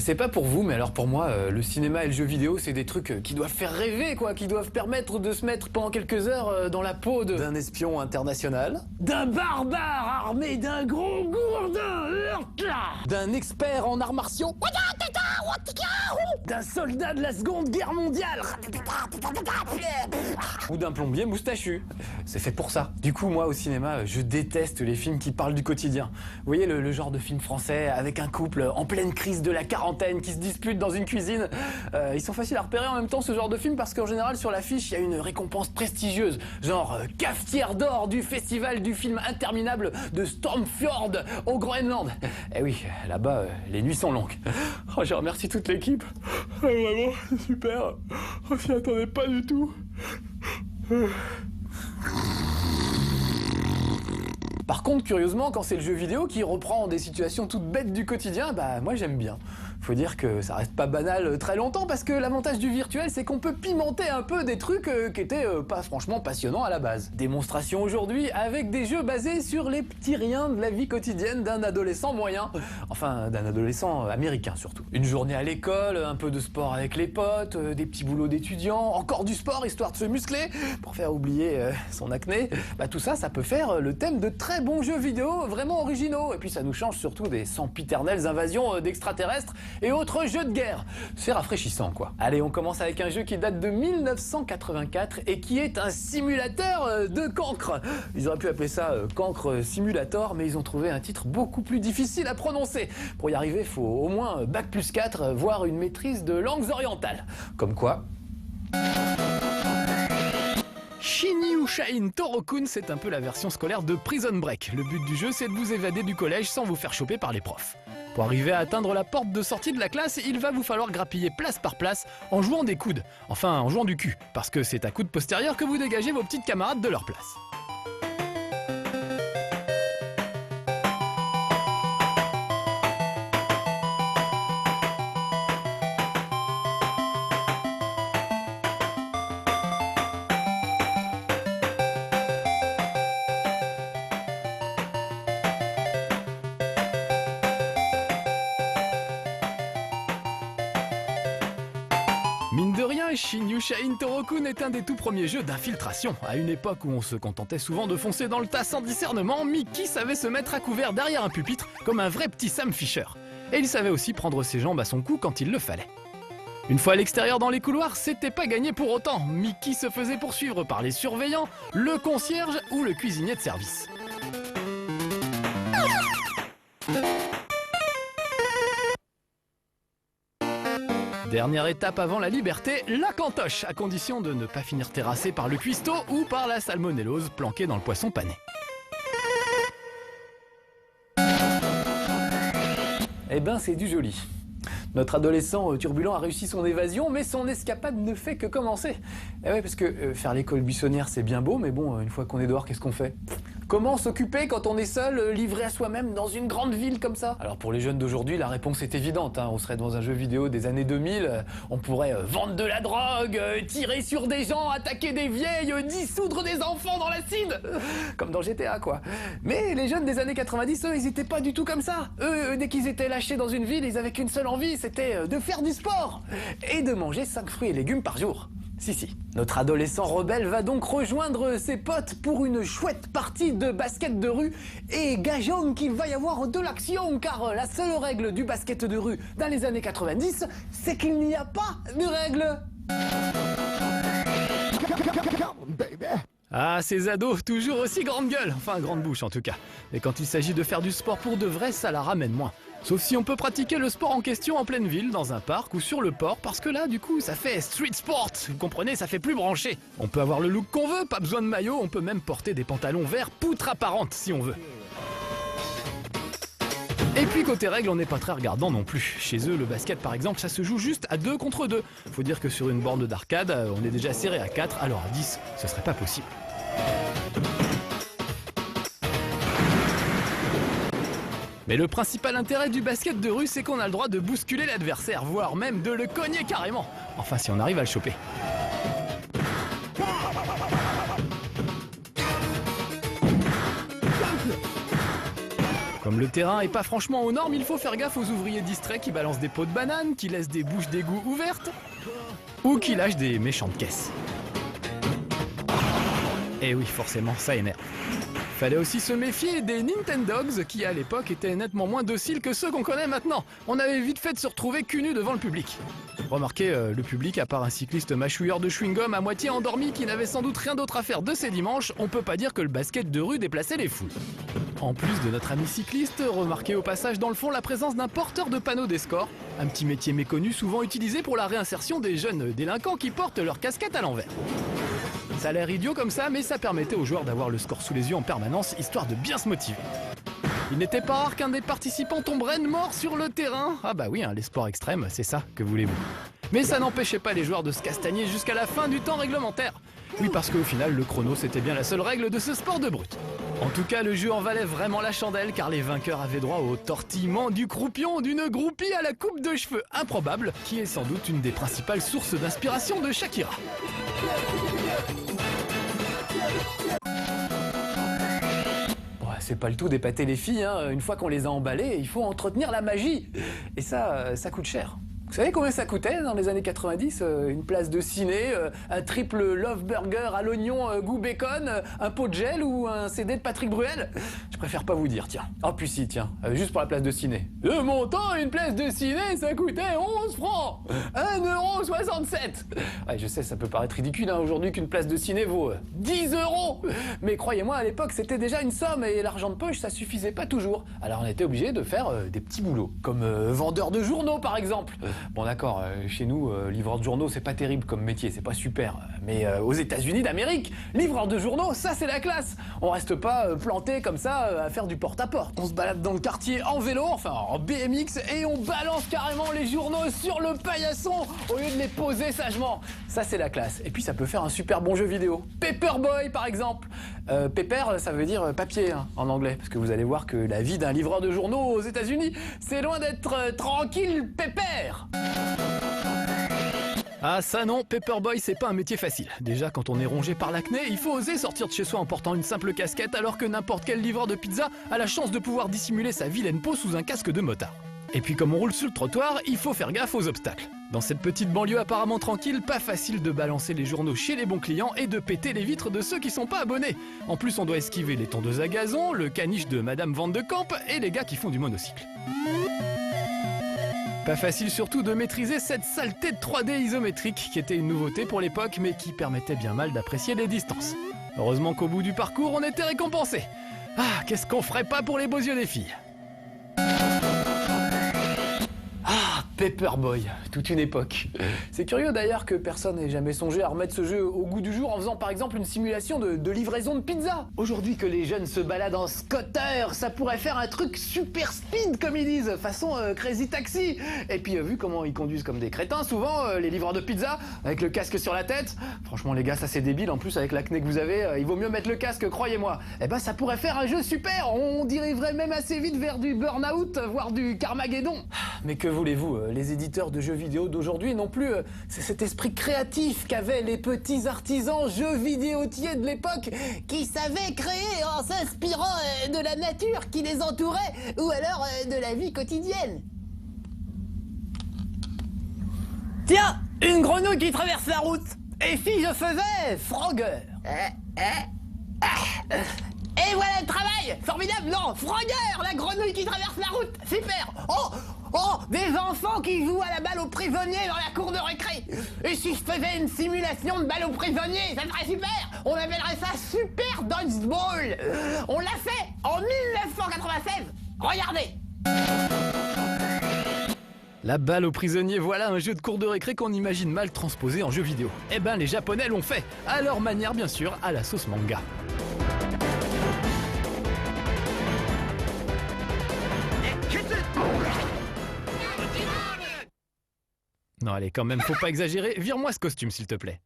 sais pas pour vous, mais alors pour moi, le cinéma et le jeu vidéo, c'est des trucs qui doivent faire rêver, quoi, qui doivent permettre de se mettre pendant quelques heures dans la peau d'un espion international, d'un barbare armé d'un gros gourdin, d'un expert en arts martiaux, d'un soldat de la Seconde Guerre mondiale, ou d'un plombier moustachu. C'est fait pour ça. Du coup, moi, au cinéma, je déteste les films qui parlent du quotidien. Vous voyez, le genre de film français avec un couple en pleine crise de la quarantaine qui se dispute dans une cuisine. Ils sont faciles à repérer en même temps, ce genre de film, parce qu'en général, sur l'affiche, il y a une récompense prestigieuse, genre cafetière d'or du festival du film interminable de Stormfjord au Groenland. Eh oui, là-bas, les nuits sont longues. Oh, je remercie toute l'équipe. Vraiment, c'est super. On s'y attendait pas du tout. Par contre, curieusement, quand c'est le jeu vidéo qui reprend des situations toutes bêtes du quotidien, bah moi j'aime bien. Faut dire que ça reste pas banal très longtemps, parce que l'avantage du virtuel, c'est qu'on peut pimenter un peu des trucs qui étaient pas franchement passionnants à la base. Démonstration aujourd'hui avec des jeux basés sur les petits riens de la vie quotidienne d'un adolescent moyen. Enfin, d'un adolescent américain surtout. Une journée à l'école, un peu de sport avec les potes, des petits boulots d'étudiants, encore du sport histoire de se muscler pour faire oublier son acné. Bah tout ça, ça peut faire le thème de très bons jeux vidéo vraiment originaux. Et puis ça nous change surtout des sempiternelles invasions d'extraterrestres et autres jeux de guerre. C'est rafraîchissant, quoi. Allez, on commence avec un jeu qui date de 1984 et qui est un simulateur de cancre. Ils auraient pu appeler ça Cancre Simulator, mais ils ont trouvé un titre beaucoup plus difficile à prononcer. Pour y arriver, il faut au moins Bac+4, voire une maîtrise de langues orientales. Comme quoi... Shinyushain Torokun, c'est un peu la version scolaire de Prison Break. Le but du jeu, c'est de vous évader du collège sans vous faire choper par les profs. Pour arriver à atteindre la porte de sortie de la classe, il va vous falloir grappiller place par place en jouant des coudes. Enfin, en jouant du cul, parce que c'est à coude postérieur que vous dégagez vos petites camarades de leur place. Mine de rien, Shinyushain Torokun est un des tout premiers jeux d'infiltration. À une époque où on se contentait souvent de foncer dans le tas sans discernement, Mickey savait se mettre à couvert derrière un pupitre comme un vrai petit Sam Fisher. Et il savait aussi prendre ses jambes à son cou quand il le fallait. Une fois à l'extérieur dans les couloirs, c'était pas gagné pour autant. Mickey se faisait poursuivre par les surveillants, le concierge ou le cuisinier de service. Dernière étape avant la liberté, la cantoche, à condition de ne pas finir terrassé par le cuistot ou par la salmonellose planquée dans le poisson pané. Eh ben, c'est du joli. Notre adolescent turbulent a réussi son évasion, mais son escapade ne fait que commencer. Eh ouais, parce que faire l'école buissonnière, c'est bien beau, mais bon, une fois qu'on est dehors, qu'est-ce qu'on fait ? Comment s'occuper quand on est seul, livré à soi-même dans une grande ville comme ça? Alors pour les jeunes d'aujourd'hui, la réponse est évidente, hein. On serait dans un jeu vidéo des années 2000, on pourrait vendre de la drogue, tirer sur des gens, attaquer des vieilles, dissoudre des enfants dans l'acide, comme dans GTA quoi. Mais les jeunes des années 90, eux, ils étaient pas du tout comme ça. Eux, dès qu'ils étaient lâchés dans une ville, ils avaient qu'une seule envie, c'était de faire du sport et de manger 5 fruits et légumes par jour. Si. Notre adolescent rebelle va donc rejoindre ses potes pour une chouette partie de basket de rue et gageons qu'il va y avoir de l'action car la seule règle du basket de rue dans les années 90, c'est qu'il n'y a pas de règle. Ah, ces ados, toujours aussi grande gueule, enfin grande bouche en tout cas. Mais quand il s'agit de faire du sport pour de vrai, ça la ramène moins. Sauf si on peut pratiquer le sport en question en pleine ville, dans un parc ou sur le port, parce que là, du coup, ça fait street sport. Vous comprenez, ça fait plus branché. On peut avoir le look qu'on veut, pas besoin de maillot, on peut même porter des pantalons verts poutre apparente si on veut. Et puis côté règles, on n'est pas très regardant non plus. Chez eux, le basket par exemple, ça se joue juste à 2 contre 2. Faut dire que sur une borne d'arcade, on est déjà serré à 4, alors à 10, ce serait pas possible. Mais le principal intérêt du basket de rue, c'est qu'on a le droit de bousculer l'adversaire, voire même de le cogner carrément. Enfin, si on arrive à le choper. Comme le terrain est pas franchement aux normes, il faut faire gaffe aux ouvriers distraits qui balancent des pots de banane, qui laissent des bouches d'égout ouvertes ou qui lâchent des méchantes caisses. Et oui, forcément, ça énerve. Fallait aussi se méfier des Nintendogs qui à l'époque étaient nettement moins dociles que ceux qu'on connaît maintenant. On avait vite fait de se retrouver cul nu devant le public. Remarquez, le public, à part un cycliste mâchouilleur de chewing-gum à moitié endormi qui n'avait sans doute rien d'autre à faire de ses dimanches, on peut pas dire que le basket de rue déplaçait les foules. En plus de notre ami cycliste, remarquez au passage dans le fond la présence d'un porteur de panneaux des scores, un petit métier méconnu souvent utilisé pour la réinsertion des jeunes délinquants qui portent leur casquette à l'envers. Ça a l'air idiot comme ça, mais ça permettait aux joueurs d'avoir le score sous les yeux en permanence, histoire de bien se motiver. Il n'était pas rare qu'un des participants tomberait mort sur le terrain. Ah bah oui, hein, les sports extrêmes, c'est ça, que voulez-vous. Mais ça n'empêchait pas les joueurs de se castagner jusqu'à la fin du temps réglementaire. Oui, parce qu'au final, le chrono, c'était bien la seule règle de ce sport de brute. En tout cas, le jeu en valait vraiment la chandelle, car les vainqueurs avaient droit au tortillement du croupion d'une groupie à la coupe de cheveux improbable, qui est sans doute une des principales sources d'inspiration de Shakira. C'est pas le tout d'épater les filles, hein. Une fois qu'on les a emballées, il faut entretenir la magie. Et ça coûte cher. Vous savez combien ça coûtait dans les années 90 une place de ciné, un triple Love Burger à l'oignon goût bacon, un pot de gel ou un CD de Patrick Bruel? Je préfère pas vous dire, tiens. Oh puis si, tiens, juste pour la place de ciné. De mon temps, une place de ciné, ça coûtait 11 francs 1,67 €. Ouais, je sais, ça peut paraître ridicule aujourd'hui qu'une place de ciné vaut 10 €. Mais croyez-moi, à l'époque, c'était déjà une somme et l'argent de poche, ça suffisait pas toujours. Alors on était obligé de faire des petits boulots, comme vendeur de journaux par exemple. Bon d'accord, chez nous, livreur de journaux, c'est pas terrible comme métier, c'est pas super. Mais aux États-Unis d'Amérique, livreur de journaux, ça c'est la classe. On reste pas planté comme ça à faire du porte-à-porte. On se balade dans le quartier en vélo, enfin en BMX, et on balance carrément les journaux sur le paillasson au lieu de les poser sagement. Ça c'est la classe. Et puis ça peut faire un super bon jeu vidéo. Paperboy par exemple. Paper, ça veut dire papier hein, en anglais, parce que vous allez voir que la vie d'un livreur de journaux aux États-Unis, c'est loin d'être tranquille pépère. Ah ça non, Paperboy c'est pas un métier facile. Déjà quand on est rongé par l'acné, il faut oser sortir de chez soi en portant une simple casquette alors que n'importe quel livreur de pizza a la chance de pouvoir dissimuler sa vilaine peau sous un casque de motard. Et puis comme on roule sur le trottoir, il faut faire gaffe aux obstacles. Dans cette petite banlieue apparemment tranquille, pas facile de balancer les journaux chez les bons clients et de péter les vitres de ceux qui sont pas abonnés. En plus on doit esquiver les tondeuses à gazon, le caniche de Madame Van de Camp et les gars qui font du monocycle. Pas facile surtout de maîtriser cette saleté de 3D isométrique qui était une nouveauté pour l'époque mais qui permettait bien mal d'apprécier les distances. Heureusement qu'au bout du parcours on était récompensé. Ah, qu'est-ce qu'on ferait pas pour les beaux yeux des filles. Paperboy, toute une époque. C'est curieux d'ailleurs que personne n'ait jamais songé à remettre ce jeu au goût du jour en faisant par exemple une simulation de livraison de pizza. Aujourd'hui que les jeunes se baladent en scooter, ça pourrait faire un truc super speed comme ils disent, façon Crazy Taxi. Et puis vu comment ils conduisent comme des crétins souvent, les livreurs de pizza, avec le casque sur la tête. Franchement les gars, ça c'est débile, en plus avec l'acné que vous avez, il vaut mieux mettre le casque, croyez-moi. Eh ben ça pourrait faire un jeu super, on dériverait même assez vite vers du burn-out, voire du Carmageddon. Mais que voulez-vous, les éditeurs de jeux vidéo d'aujourd'hui n'ont plus cet esprit créatif qu'avaient les petits artisans jeux vidéotiers de l'époque qui savaient créer en s'inspirant de la nature qui les entourait ou alors de la vie quotidienne. Tiens, une grenouille qui traverse la route. Et si je faisais Frogger? Et voilà le travail! Formidable, non! Frogger, la grenouille qui traverse la route! Super! Oh, des enfants qui jouent à la balle aux prisonniers dans la cour de récré! Et si je faisais une simulation de balle aux prisonniers, ça serait super! On appellerait ça Super Dodgeball! On l'a fait en 1996! Regardez! La balle aux prisonniers, voilà un jeu de cour de récré qu'on imagine mal transposé en jeu vidéo. Eh ben les Japonais l'ont fait, à leur manière bien sûr, à la sauce manga. Non allez, quand même, faut pas exagérer, vire-moi ce costume s'il te plaît.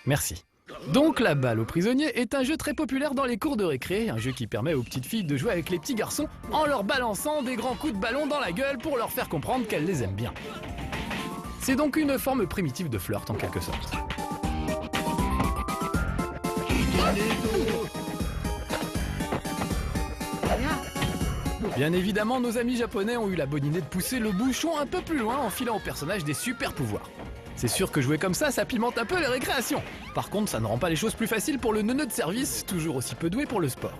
Merci. Donc la balle aux prisonniers est un jeu très populaire dans les cours de récré, un jeu qui permet aux petites filles de jouer avec les petits garçons en leur balançant des grands coups de ballon dans la gueule pour leur faire comprendre qu'elles les aiment bien. C'est donc une forme primitive de flirt en quelque sorte. Bien évidemment, nos amis japonais ont eu la bonne idée de pousser le bouchon un peu plus loin en filant au personnage des super pouvoirs. C'est sûr que jouer comme ça pimente un peu les récréations. Par contre, ça ne rend pas les choses plus faciles pour le neuneu de service, toujours aussi peu doué pour le sport.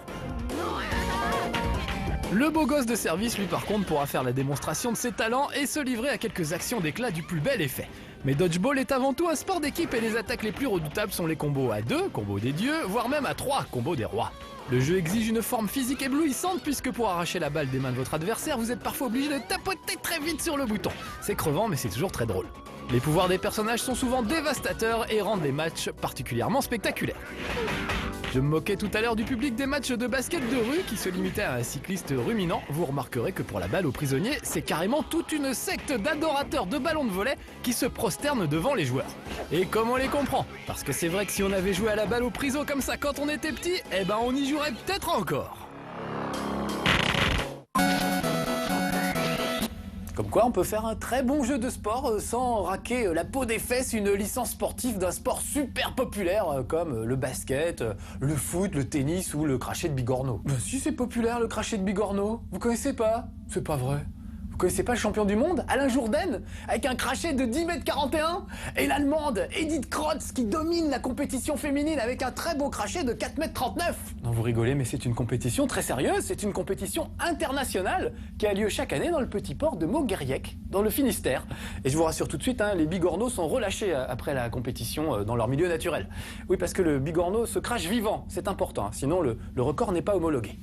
Le beau gosse de service, lui par contre, pourra faire la démonstration de ses talents et se livrer à quelques actions d'éclat du plus bel effet. Mais dodgeball est avant tout un sport d'équipe et les attaques les plus redoutables sont les combos à 2, combos des dieux, voire même à 3, combos des rois. Le jeu exige une forme physique éblouissante puisque pour arracher la balle des mains de votre adversaire, vous êtes parfois obligé de tapoter très vite sur le bouton. C'est crevant mais c'est toujours très drôle. Les pouvoirs des personnages sont souvent dévastateurs et rendent les matchs particulièrement spectaculaires. Je me moquais tout à l'heure du public des matchs de basket de rue qui se limitaient à un cycliste ruminant. Vous remarquerez que pour la balle aux prisonniers, c'est carrément toute une secte d'adorateurs de ballons de volley qui se prosternent devant les joueurs. Et comme on les comprend, parce que c'est vrai que si on avait joué à la balle au priso comme ça quand on était petit, eh ben on y jouerait peut-être encore. Comme quoi on peut faire un très bon jeu de sport sans raquer la peau des fesses une licence sportive d'un sport super populaire comme le basket, le foot, le tennis ou le crachet de bigorneau. Ben si c'est populaire le crachet de bigorneau, vous connaissez pas? C'est pas vrai. Vous connaissez pas le champion du monde, Alain Jourdain, avec un crachet de 10,41 m? Et l'Allemande, Edith Krotz, qui domine la compétition féminine avec un très beau crachet de 4,39 m. Non, vous rigolez, mais c'est une compétition très sérieuse, c'est une compétition internationale qui a lieu chaque année dans le petit port de Mogueriec, dans le Finistère. Et je vous rassure tout de suite, les bigorneaux sont relâchés après la compétition dans leur milieu naturel. Oui, parce que le bigorneau se crache vivant, c'est important, sinon le record n'est pas homologué.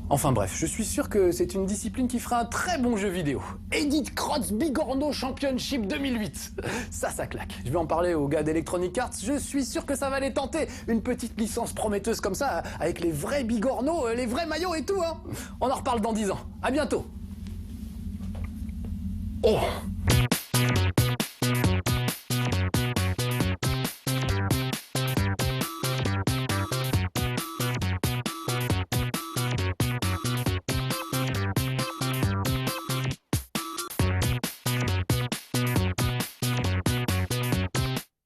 Enfin bref, je suis sûr que c'est une discipline qui fera un très bon jeu vidéo. Edith Krotz Bigorneau Championship 2008. Ça claque. Je vais en parler aux gars d'Electronic Arts, je suis sûr que ça va les tenter. Une petite licence prometteuse comme ça, avec les vrais bigorneaux, les vrais maillots et tout, hein. On en reparle dans 10 ans. À bientôt. Oh.